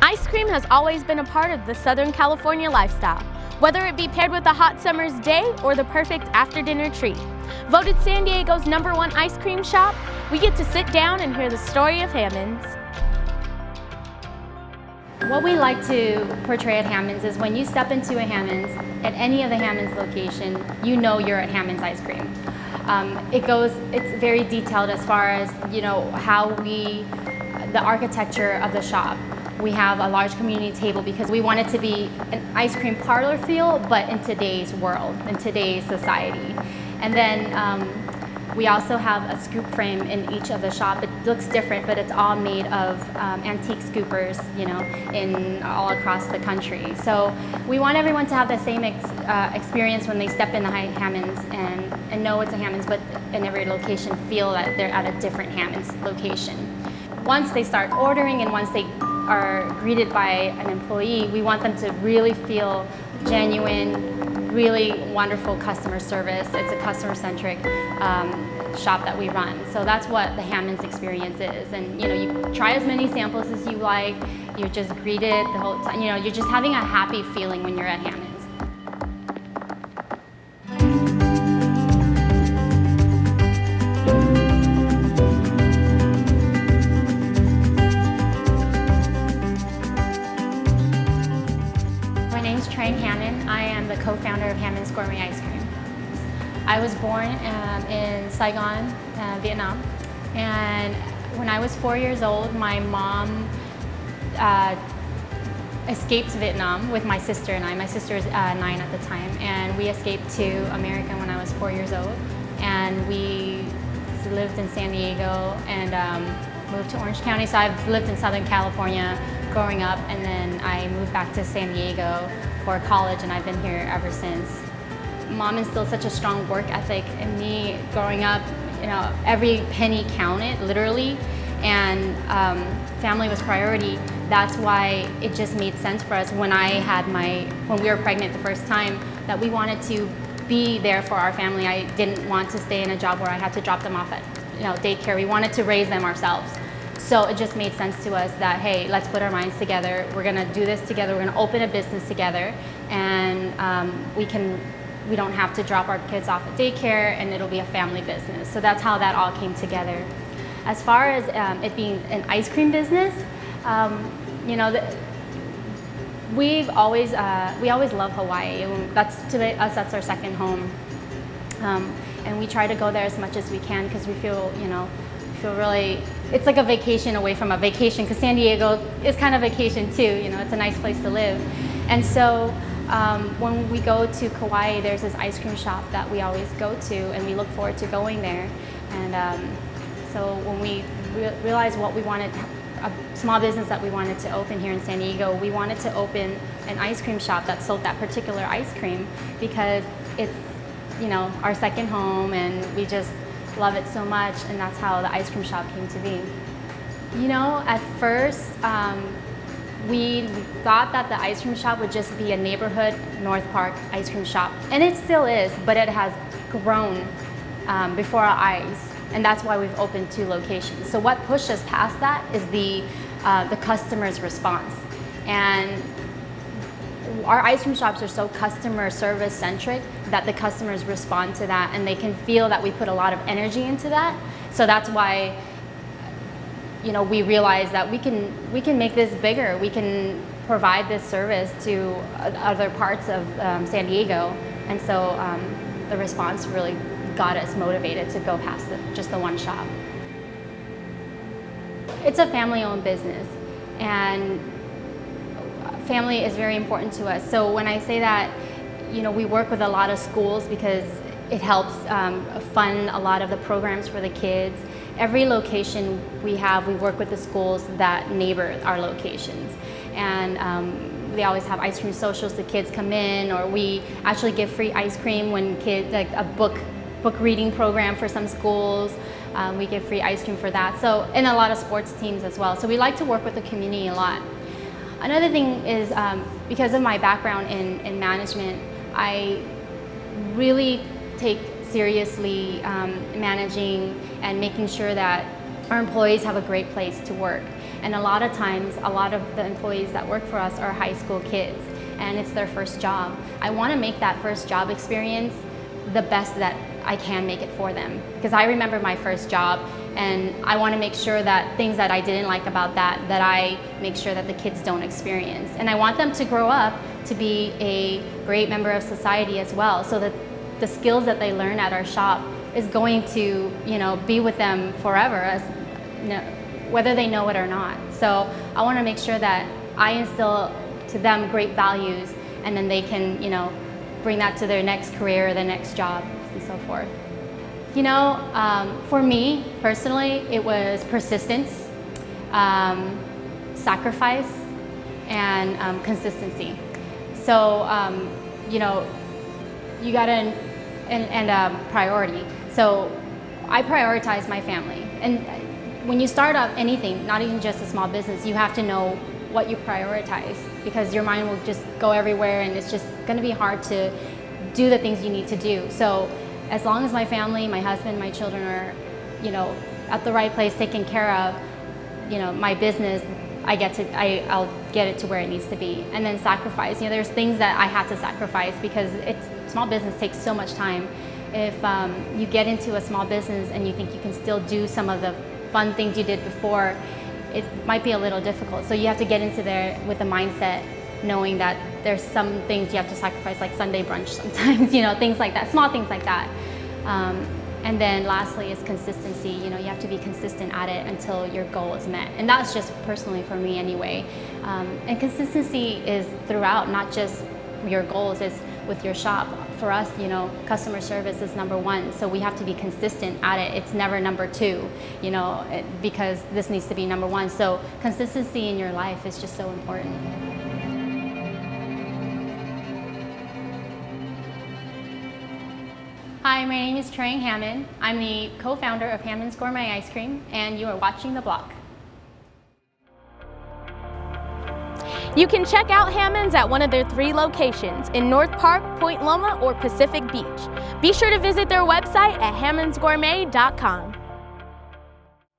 Ice cream has always been a part of the Southern California lifestyle, whether it be paired with a hot summer's day or the perfect after-dinner treat. Voted San Diego's #1 ice cream shop, we get to sit down and hear the story of Hammond's. What we like to portray at Hammond's is when you step into a Hammond's, at any of the Hammond's location, you know you're at Hammond's Ice Cream. It's very detailed as far as, the architecture of the shop. We have a large community table because we want it to be an ice cream parlor feel, but in today's world, in today's society. And then we also have a scoop frame in each of the shop. It looks different, but it's all made of antique scoopers, in all across the country. So we want everyone to have the same experience when they step into Hammond's and know it's a Hammond's, but in every location feel that they're at a different Hammond's location. Once they start ordering and once they are greeted by an employee, we want them to really feel genuine, really wonderful customer service. It's a customer-centric shop that we run. So that's what the Hammond's Experience is. And you try as many samples as you like, you're just greeted the whole time. You're just having a happy feeling when you're at Hammond's. My name's Trang Hammond. I am the co-founder of Hammond's Gourmet Ice Cream. I was born in Saigon, Vietnam, and when I was 4 years old, my mom escaped Vietnam with my sister and I. My sister was 9 at the time, and we escaped to America when I was 4 years old, and we lived in San Diego and moved to Orange County. So I've lived in Southern California growing up, and then I moved back to San Diego for college, and I've been here ever since. Mom instilled such a strong work ethic in me growing up. Every penny counted, literally, and family was priority. That's why it just made sense for us when we were pregnant the first time, that we wanted to be there for our family. I didn't want to stay in a job where I had to drop them off at daycare. We wanted to raise them ourselves. So it just made sense to us that, hey, let's put our minds together. We're gonna do this together. We're gonna open a business together, and we don't have to drop our kids off at daycare, and it'll be a family business. So that's how that all came together. As far as it being an ice cream business, we always love Hawaii. To us, that's our second home, and we try to go there as much as we can because we feel really, it's like a vacation away from a vacation, because San Diego is kind of vacation too. It's a nice place to live, and so. When we go to Kauai, there's this ice cream shop that we always go to, and we look forward to going there. And so when we realized what we wanted, a small business that we wanted to open here in San Diego, we wanted to open an ice cream shop that sold that particular ice cream because it's, our second home, and we just love it so much, and that's how the ice cream shop came to be. At first, we thought that the ice cream shop would just be a neighborhood North Park ice cream shop, and it still is, but it has grown before our eyes, and that's why we've opened 2 locations. So what pushed us past that is the customer's response, and our ice cream shops are so customer service centric that the customers respond to that, and they can feel that we put a lot of energy into that. So that's why we realize that we can make this bigger. We can provide this service to other parts of San Diego, and so the response really got us motivated to go past just the one shop. It's a family-owned business, and family is very important to us. So when I say that, we work with a lot of schools because it helps fund a lot of the programs for the kids. Every location we work with the schools that neighbor our locations. And they always have ice cream socials. The kids come in, or we actually give free ice cream when kids, like a book reading program for some schools. We give free ice cream for that. So, and a lot of sports teams as well. So we like to work with the community a lot. Another thing is, because of my background in management, I really take seriously managing and making sure that our employees have a great place to work. And a lot of times, a lot of the employees that work for us are high school kids, and it's their first job. I want to make that first job experience the best that I can make it for them, because I remember my first job, and I want to make sure that things that I didn't like about that I make sure that the kids don't experience. And I want them to grow up to be a great member of society as well, so that the skills that they learn at our shop is going to, be with them forever, as whether they know it or not. So I want to make sure that I instill to them great values, and then they can, bring that to their next career, their next job, and so forth. For me personally, it was persistence, sacrifice, and consistency. So, you gotta, and priority. So I prioritize my family. And when you start up anything, not even just a small business, you have to know what you prioritize, because your mind will just go everywhere, and it's just gonna be hard to do the things you need to do. So as long as my family, my husband, my children are, at the right place, taken care of, my business, I'll get it to where it needs to be. And then sacrifice. There's things that I had to sacrifice, because small business takes so much time. If you get into a small business and you think you can still do some of the fun things you did before, it might be a little difficult. So you have to get into there with a mindset, knowing that there's some things you have to sacrifice, like Sunday brunch sometimes, things like that, small things like that. And then lastly is consistency. You have to be consistent at it until your goal is met. And that's just personally for me anyway. And consistency is throughout, not just your goals, it's with your shop. For us, customer service is number one. So we have to be consistent at it. It's never number two, because this needs to be number one. So consistency in your life is just so important. Hi, my name is Trang Hammond. I'm the co-founder of Hammond's Gourmet Ice Cream, and you are watching The Block. You can check out Hammond's at one of their 3 locations in North Park, Point Loma, or Pacific Beach. Be sure to visit their website at hammondsgourmet.com.